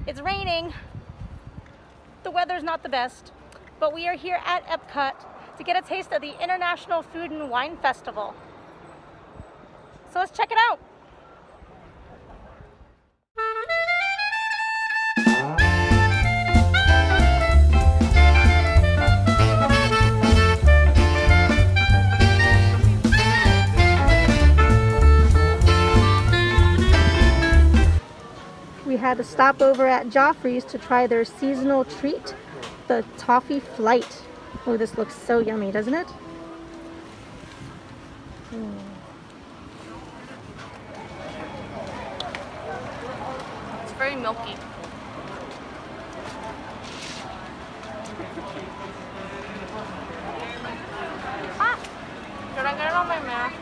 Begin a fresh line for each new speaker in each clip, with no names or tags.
It's raining. The weather's not the best, but we are here at EPCOT to get a taste of the International Food and Wine Festival. So let's check it out. We had to stop over at Joffrey's to try their seasonal treat, the toffee flight. Oh, this looks so yummy, doesn't it?
It's very milky. Ah! Did I get it on my mask?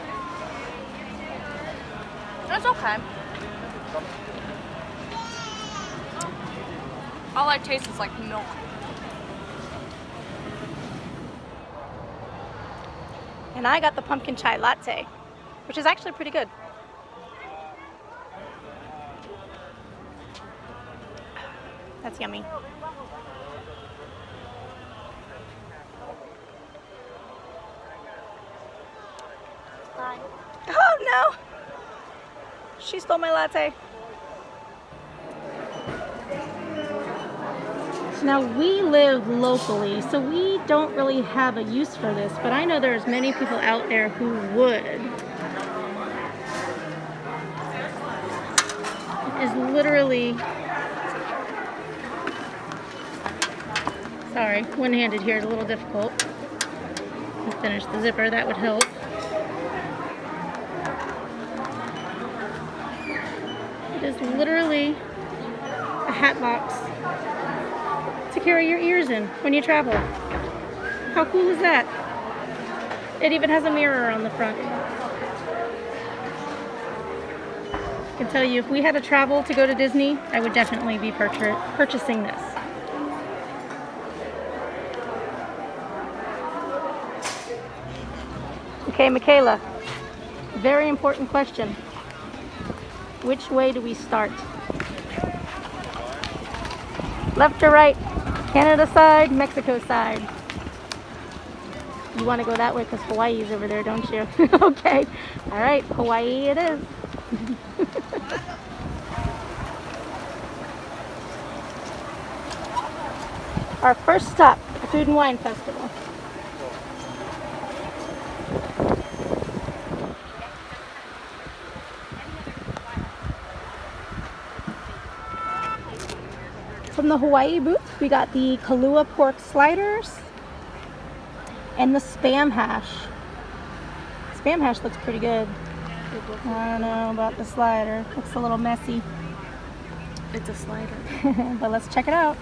It's okay. All I taste is like milk.
And I got the pumpkin chai latte, which is actually pretty good. That's yummy. Bye. Oh no! She stole my latte. Now we live locally, so we don't really have a use for this, but I know there's many people out there who would. It is literally, sorry, one-handed here is a little difficult. Let's finish the zipper, that would help. It is literally a hat box to carry your ears in when you travel. How cool is that? It even has a mirror on the front. I can tell you, if we had to travel to go to Disney, I would definitely be purchasing this. Okay, Michaela, very important question. Which way do we start? Left or right? Canada side, Mexico side. You want to go that way because Hawaii is over there, don't you? Okay. All right, Hawaii it is. Our first stop, the Food and Wine Festival. From the Hawaii booth, we got the Kahlua pork sliders and the Spam hash. Spam hash looks pretty good. I don't know about the slider. Looks a little messy.
It's a slider.
But let's check it out.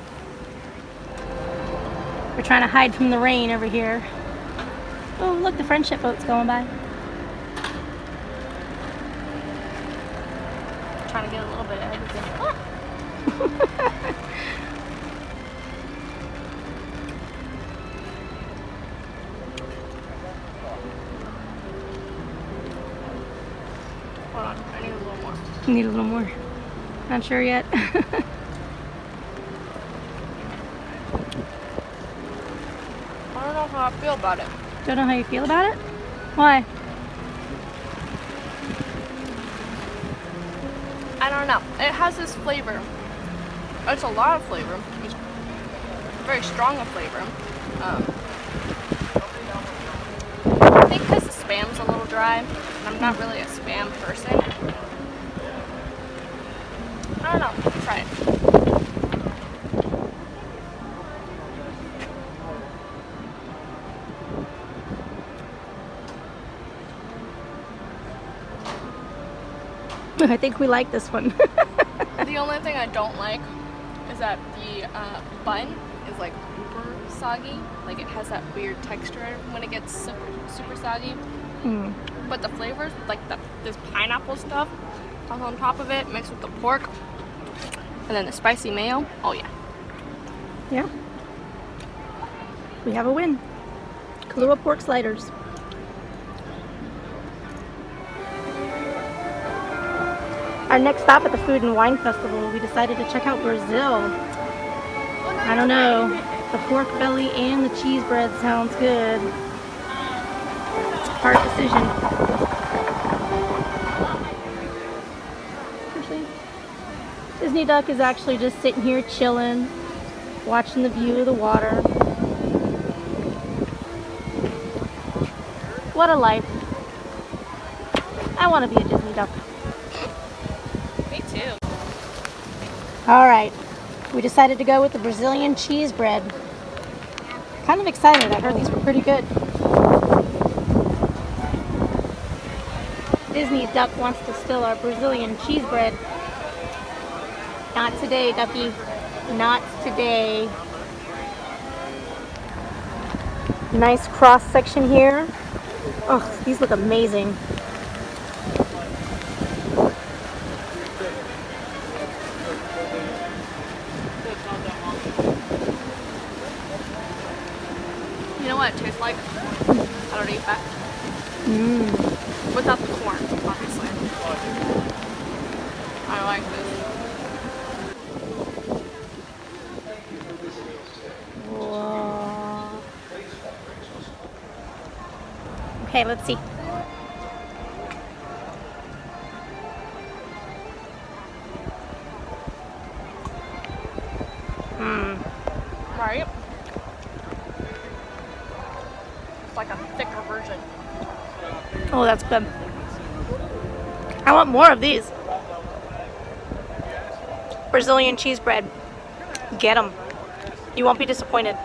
We're trying to hide from the rain over here. Oh, look, the friendship boat's going by.
Trying to get a little bit of everything. Ah! Hold on, I need a little more.
You need a little more. Not sure yet.
I don't know how I feel about it.
Don't know how you feel about it? Why?
I don't know. It has this flavor. It's a lot of flavor. It's very strong of flavor. I think because the Spam's a little dry, and I'm not really a Spam person. I don't know. Try it.
I think we like this one.
The only thing I don't like is that the bun is like super soggy. Like it has that weird texture when it gets super soggy.
Mm.
But the flavors, like this pineapple stuff, on top of it, mixed with the pork, and then the spicy mayo. Oh yeah.
Yeah. We have a win. Kahlua pork sliders. Our next stop at the Food and Wine Festival, we decided to check out Brazil. I don't know. The pork belly and the cheese bread sounds good. Hard decision. Disney Duck is actually just sitting here chilling, watching the view of the water. What a life. I want to be a Disney Duck.
Me too.
Alright, we decided to go with the Brazilian cheese bread. Kind of excited, I heard these were pretty good. Disney Duck wants to steal our Brazilian cheese bread. Not today, Ducky. Not today. Nice cross section here. Oh, these look amazing.
You know what it tastes like? I don't eat that. Without the corn, obviously. I like this.
Whoa. Okay, let's see.
Right? It's like a thicker version.
Oh, that's good. I want more of these. Brazilian cheese bread. Get them. You won't be disappointed.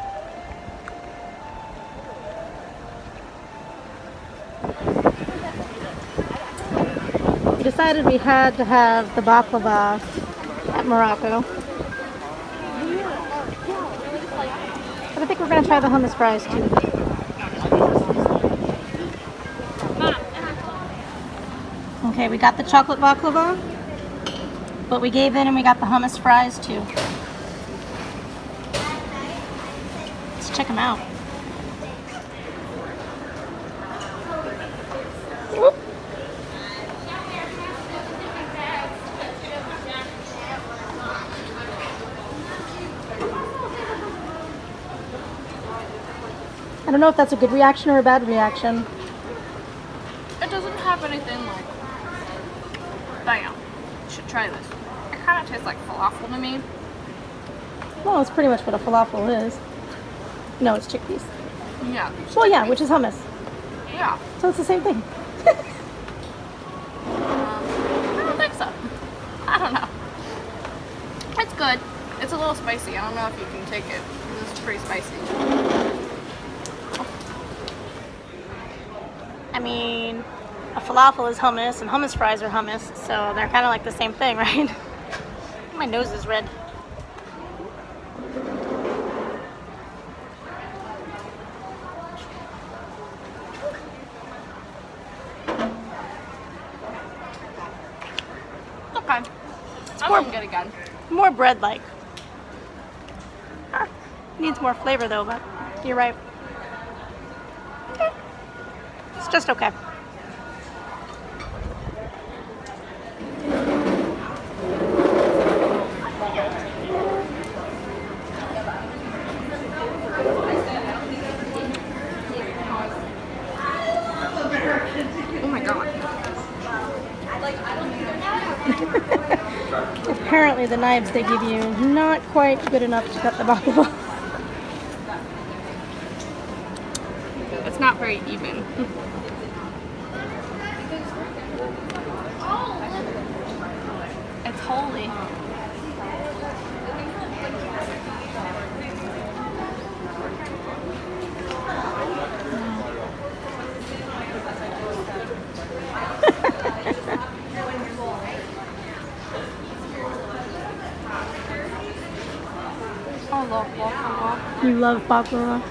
We decided we had to have the baklava at Morocco. But I think we're going to try the hummus fries too. Okay, we got the chocolate baklava, but we gave in and we got the hummus fries too. Let's check them out. Whoop. I don't know if that's a good reaction or a bad reaction.
It doesn't have anything like, bam, you should try this. It kind of tastes like falafel to me.
Well, it's pretty much what a falafel is. No, it's chickpeas.
Yeah.
Well, yeah, which is hummus.
Yeah.
So it's the same thing.
I don't think so. I don't know. It's good. It's a little spicy. I don't know if you can take it. This is pretty spicy.
I mean, a falafel is hummus and hummus fries are hummus, so they're kind of like the same thing, right? My nose is red.
Okay. I wouldn't get it again.
More bread-like. Needs more flavor though, but you're right. Okay. It's just okay.
Oh my god.
Apparently the knives they give you not quite good enough to cut the baklava.
It's not very even. It's holy. I love baklava.
You love baklava.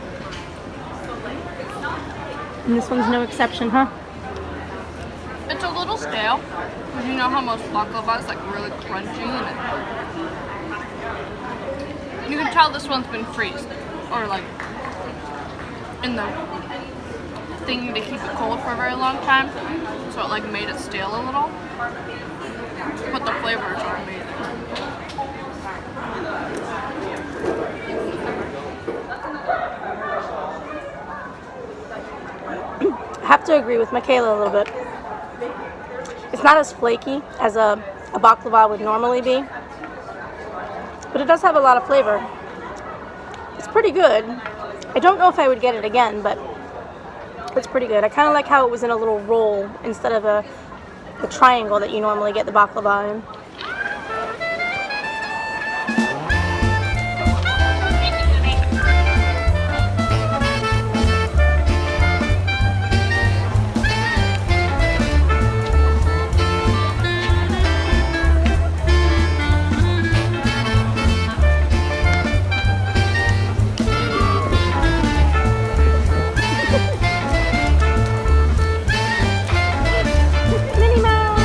And this one's no exception, huh?
It's a little stale, because you know how most baklava is like really crunchy and you can tell this one's been freezed or like in the thing to keep it cold for a very long time, so it like made it stale a little. But the flavors are amazing.
I have to agree with Michaela a little bit. It's not as flaky as a baklava would normally be, but it does have a lot of flavor. It's pretty good. I don't know if I would get it again, but it's pretty good. I kind of like how it was in a little roll instead of the triangle that you normally get the baklava in. Minnie Mouse!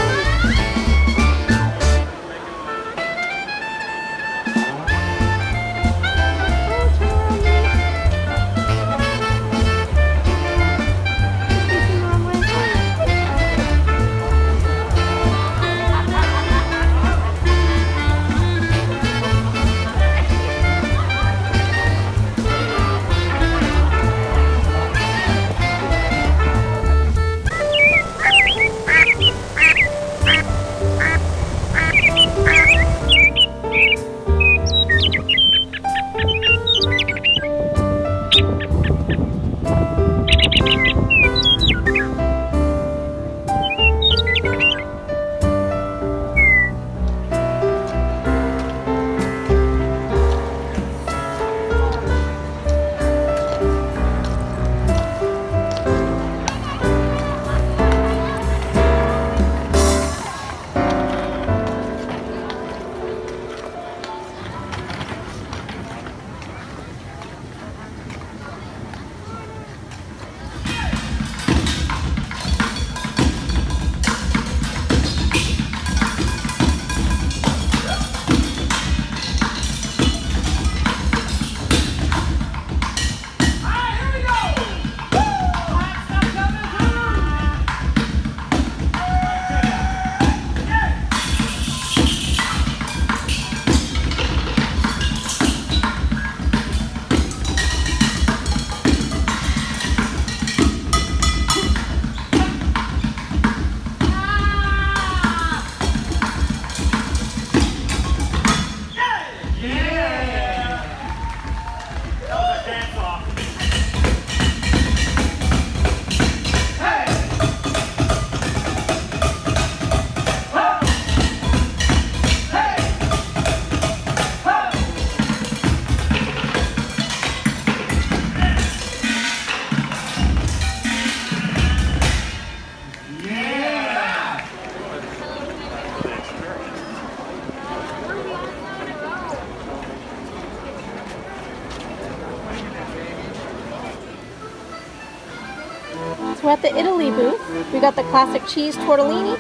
We're at the Italy booth. We got the classic cheese tortellini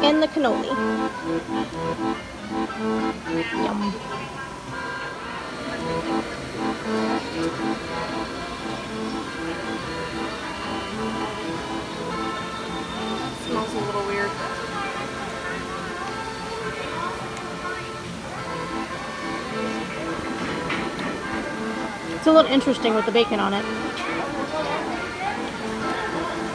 and the cannoli. Yum.
Smells a little weird.
It's a little interesting with the bacon on it.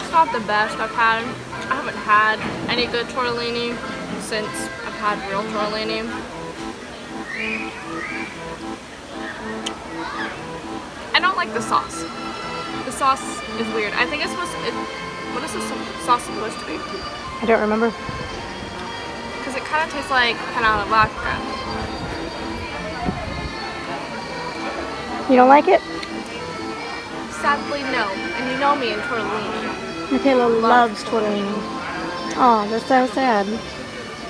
It's not the best I've had. I haven't had any good tortellini since I've had real tortellini. I don't like the sauce. The sauce is weird. I think it's supposed to, what is this sauce supposed to be?
I don't remember.
Because it kind of tastes like panna vodka.
You don't like it?
Sadly, no. And you know me in tortellini.
Michaela loves tortellini. Oh, that's so sad.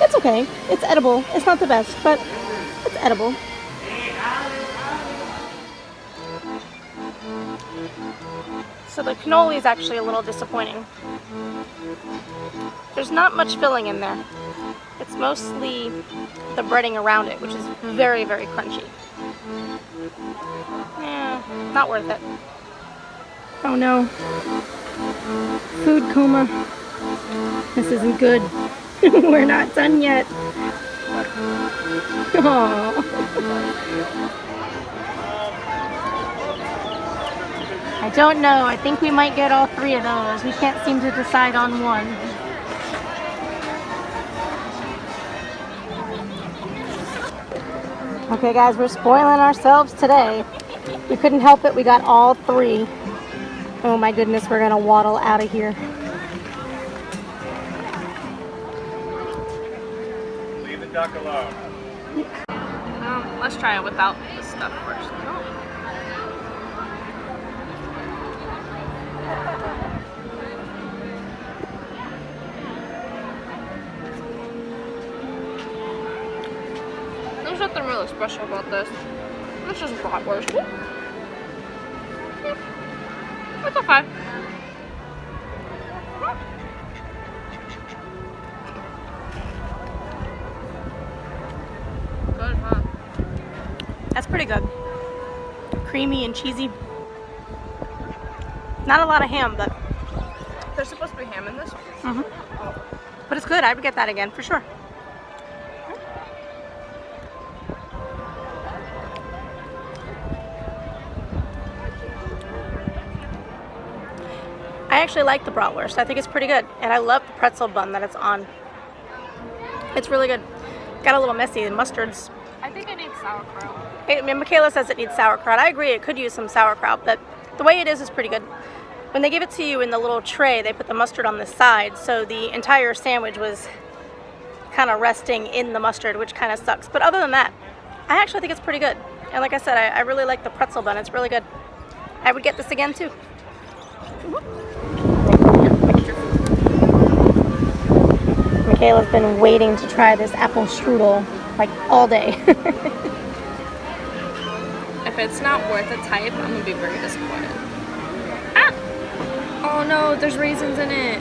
It's okay. It's edible. It's not the best, but it's edible. So the cannoli is actually a little disappointing. There's not much filling in there. It's mostly the breading around it, which is very, very crunchy. Yeah, not worth it. Oh no. Food coma. This isn't good. We're not done yet. Aww. I don't know. I think we might get all 3 of those. We can't seem to decide on one. Okay guys, we're spoiling ourselves today. We couldn't help it. We got all 3. Oh my goodness, we're gonna waddle out of here.
Leave the duck alone.
Let's try it without the stuff first. There's nothing really special about this. It's just bratwurst. It's okay. Good, huh?
That's pretty good. Creamy and cheesy. Not a lot of ham, but
There's supposed to be ham in this.
but it's good. I would get that again for sure. I actually like the bratwurst. I think it's pretty good, and I love the pretzel bun that it's on. It's really good. Got a little messy. The mustard's.
I think it needs sauerkraut.
I mean, Michaela says it needs sauerkraut. I agree. It could use some sauerkraut, but the way it is pretty good. When they give it to you in the little tray, they put the mustard on the side, so the entire sandwich was kind of resting in the mustard, which kind of sucks. But other than that, I actually think it's pretty good. And like I said, I really like the pretzel bun. It's really good. I would get this again too. Michaela's been waiting to try this apple strudel like all day.
If it's not worth its hype, I'm gonna be very disappointed. Ah! Oh no, there's raisins in it.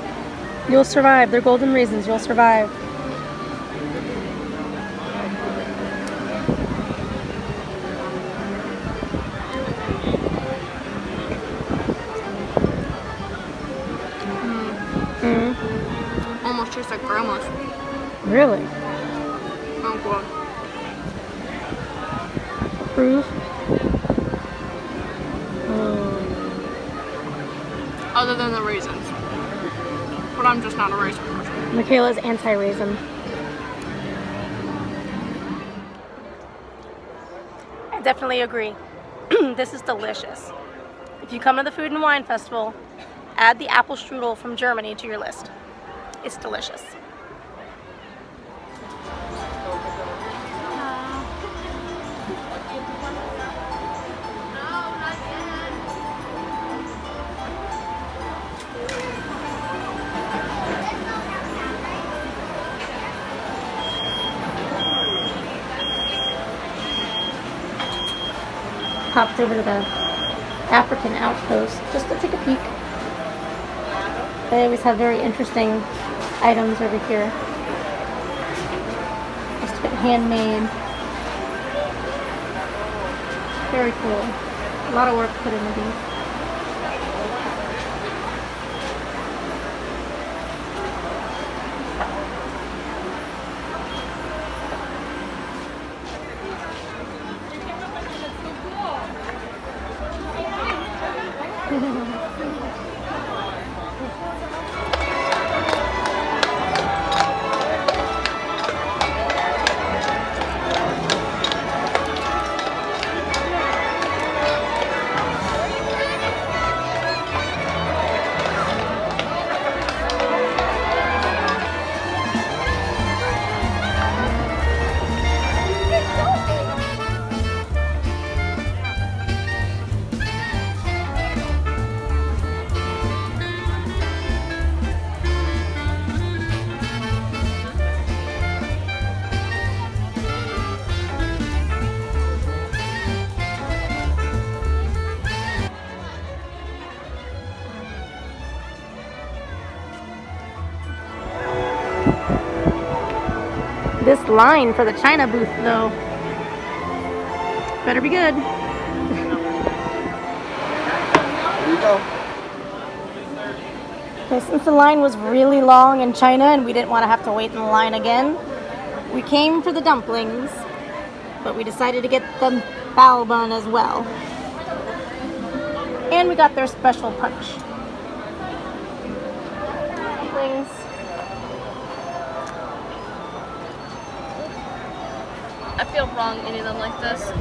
You'll survive. They're golden raisins. You'll survive.
Almost tastes like grandma's.
Really?
Oh god.
Proof.
Other than the raisins. But I'm just not a raisin person.
Michaela's anti-raisin. I definitely agree. This is delicious. If you come to the Food and Wine Festival, add the apple strudel from Germany to your list. It's delicious. Popped over to the African outpost just to take a peek. They always have very interesting items over here. Just a bit handmade. Very cool. A lot of work put into these. This line for the China booth, though, better be good.
Here you go.
Okay, since the line was really long in China and we didn't want to have to wait in the line again, we came for the dumplings, but we decided to get the bao bun as well. And we got their special punch. Dumplings.
I feel wrong eating them like this.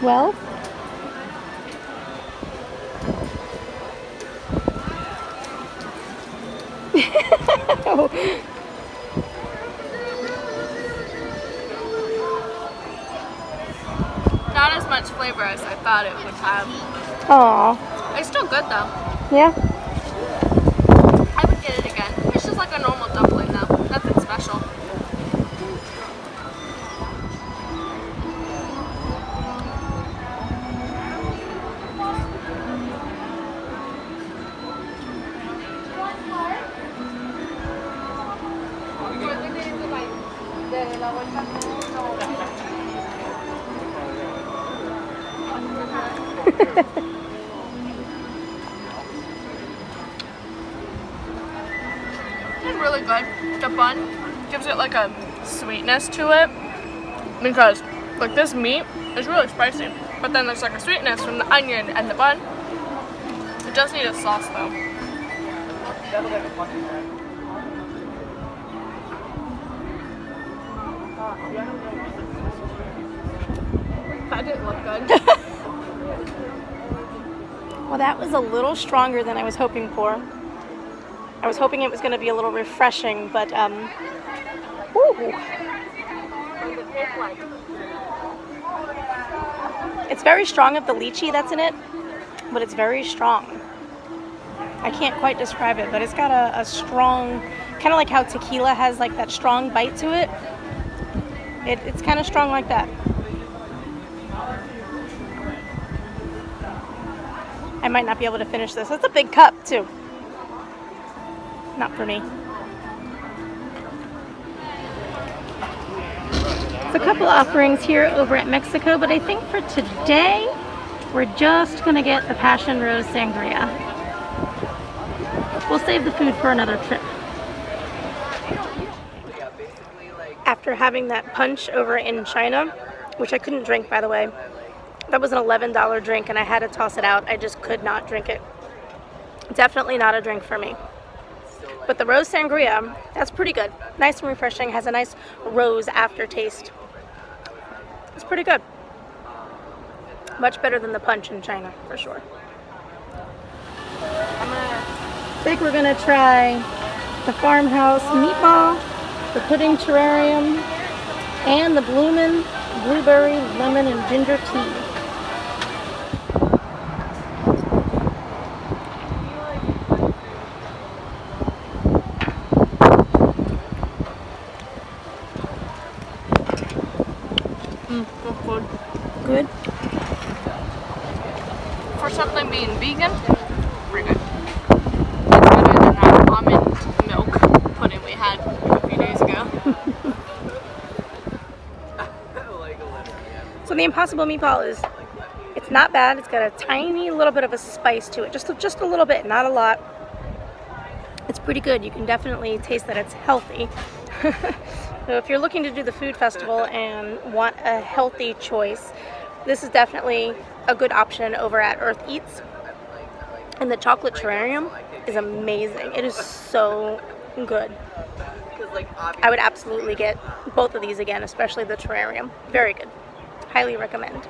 Well,
Not as much flavor as I thought it would have.
aw,
It's still good though.
yeah.
I would get it again. It's just like a normal dumpling though. Nothing special. It's really good. The bun gives it like a sweetness to it because like this meat is really spicy, but then there's like a sweetness from the onion and the bun. It does need a sauce though. That didn't look good.
Well, that was a little stronger than I was hoping for. I was hoping it was going to be a little refreshing, but ooh. It's very strong of the lychee that's in it, but it's very strong. I can't quite describe it, but it's got a strong, kind of like how tequila has like that strong bite to it. It's kind of strong like that. I might not be able to finish this. It's a big cup too. Not for me. There's a couple offerings here over at Mexico, but I think for today, we're just gonna get the Passion Rose Sangria. We'll save the food for another trip. After having that punch over in China, which I couldn't drink by the way, that was an $11 drink and I had to toss it out. I just could not drink it. Definitely not a drink for me. But the rose sangria, that's pretty good. Nice and refreshing, has a nice rose aftertaste. It's pretty good. Much better than the punch in China, for sure. I think we're gonna try the farmhouse meatball, the pudding terrarium, and the bloomin' blueberry, lemon, and ginger tea.
That's good.
Good?
For something being vegan, pretty good. It's better than that almond milk pudding we had a few days ago.
So the Impossible Meatball it's not bad. It's got a tiny little bit of a spice to it. Just a little bit, not a lot. It's pretty good. You can definitely taste that it's healthy. So if you're looking to do the food festival and want a healthy choice, this is definitely a good option over at Earth Eats. And the chocolate terrarium is amazing. It is so good. I would absolutely get both of these again, especially the terrarium. Very good. Highly recommend.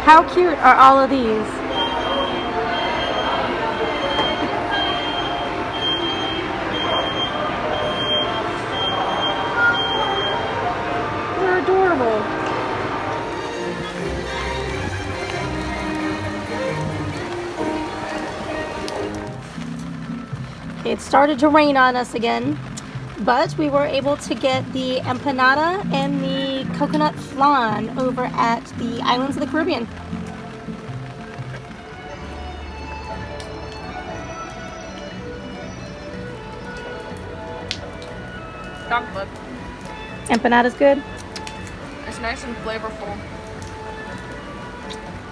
How cute are all of these? They're adorable. It started to rain on us again, But we were able to get the empanada and the coconut flan over at the Islands of the Caribbean.
Chocolate.
Empanada's good.
It's nice and flavorful.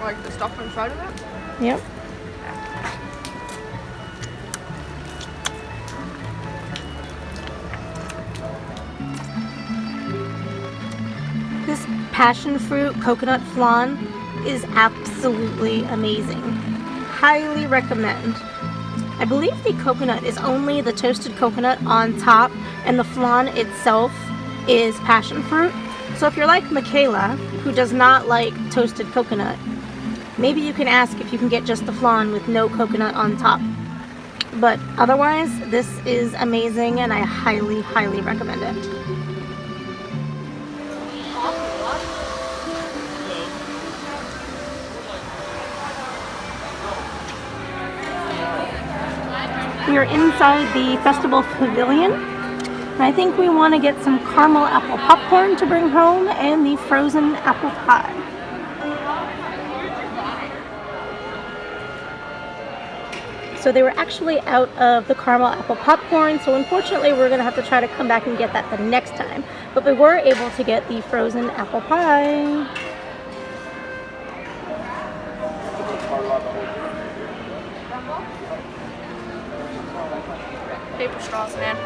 I like the stuff inside of it.
Yep. This passion fruit coconut flan is absolutely amazing. Highly recommend. I believe the coconut is only the toasted coconut on top, and the flan itself is passion fruit. So if you're like Michaela, who does not like toasted coconut, maybe you can ask if you can get just the flan with no coconut on top. But otherwise, this is amazing, and I highly, highly recommend it. We are inside the festival pavilion. And I think we want to get some caramel apple popcorn to bring home and the frozen apple pie. So they were actually out of the caramel apple popcorn, so unfortunately we're going to have to try to come back and get that the next time. But we were able to get the frozen apple pie.
Paper straws, man.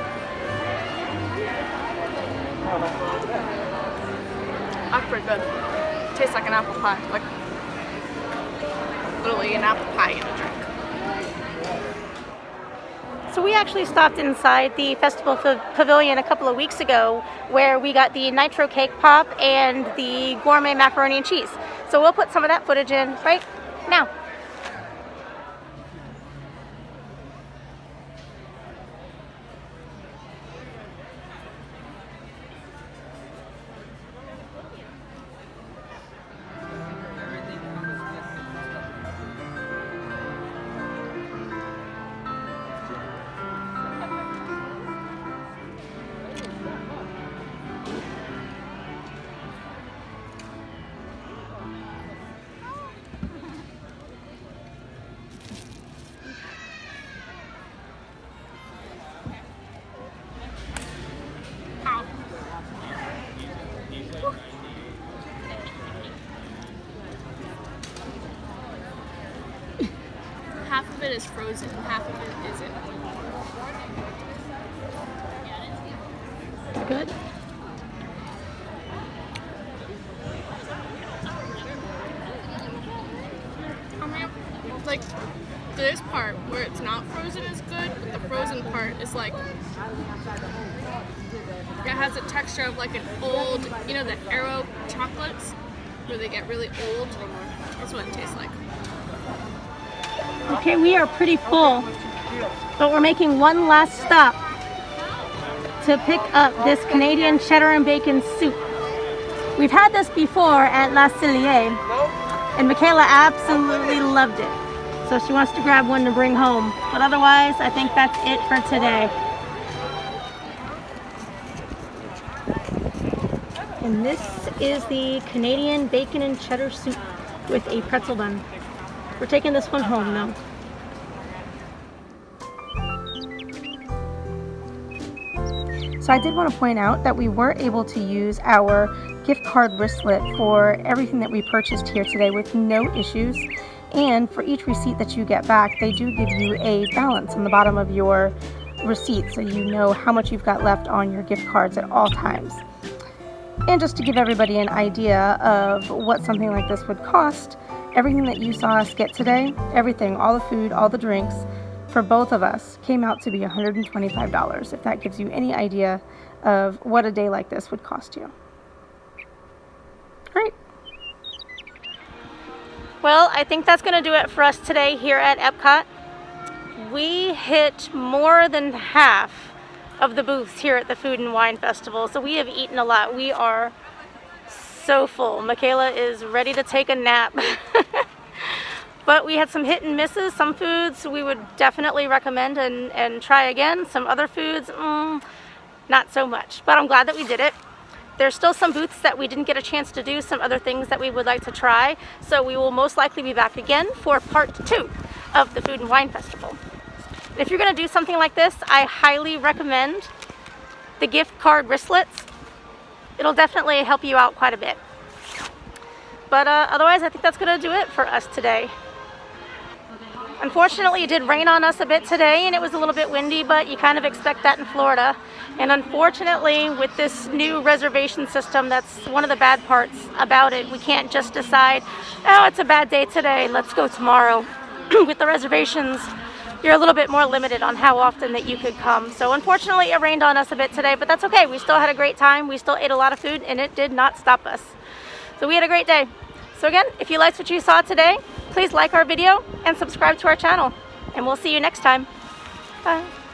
That's pretty good. Tastes like an apple pie. Like, literally an apple pie in a drink.
So we actually stopped inside the festival pavilion a couple of weeks ago where we got the nitro cake pop and the gourmet macaroni and cheese. So we'll put some of that footage in right now.
Half of it is frozen, half of it isn't.
Good.
I mean, like, this part where it's not frozen is good, but the frozen part is like, it has a texture of like an old, you know, the Aero chocolates where they get really old. That's what it tastes like.
Okay, we are pretty full, but we're making one last stop to pick up this Canadian cheddar and bacon soup. We've had this before at La Cellier, and Michaela absolutely loved it. So she wants to grab one to bring home. But otherwise, I think that's it for today. And this is the Canadian bacon and cheddar soup with a pretzel bun. We're taking this one home though. So I did want to point out that we were able to use our gift card wristlet for everything that we purchased here today with no issues. And for each receipt that you get back, they do give you a balance on the bottom of your receipt so you know how much you've got left on your gift cards at all times. And just to give everybody an idea of what something like this would cost, everything that you saw us get today, everything, all the food, all the drinks, for both of us came out to be $125, if that gives you any idea of what a day like this would cost you. Great. Well, I think that's going to do it for us today here at EPCOT. We hit more than half of the booths here at the Food and Wine Festival, so we have eaten a lot. We are so full. Michaela is ready to take a nap. But we had some hit and misses. Some foods we would definitely recommend and try again. Some other foods, not so much. But I'm glad that we did it. There's still some booths that we didn't get a chance to do, some other things that we would like to try. So we will most likely be back again for part 2 of the Food and Wine Festival. If you're going to do something like this, I highly recommend the gift card wristlets. It'll definitely help you out quite a bit. But otherwise, I think that's going to do it for us today. Unfortunately, it did rain on us a bit today, and it was a little bit windy, but you kind of expect that in Florida. And unfortunately, with this new reservation system, that's one of the bad parts about it. We can't just decide, oh, it's a bad day today, let's go tomorrow. With the reservations, you're a little bit more limited on how often that you could come. So unfortunately, it rained on us a bit today, but that's okay. We still had a great time. We still ate a lot of food, and it did not stop us. So we had a great day. So again, if you liked what you saw today, please like our video and subscribe to our channel. And we'll see you next time. Bye.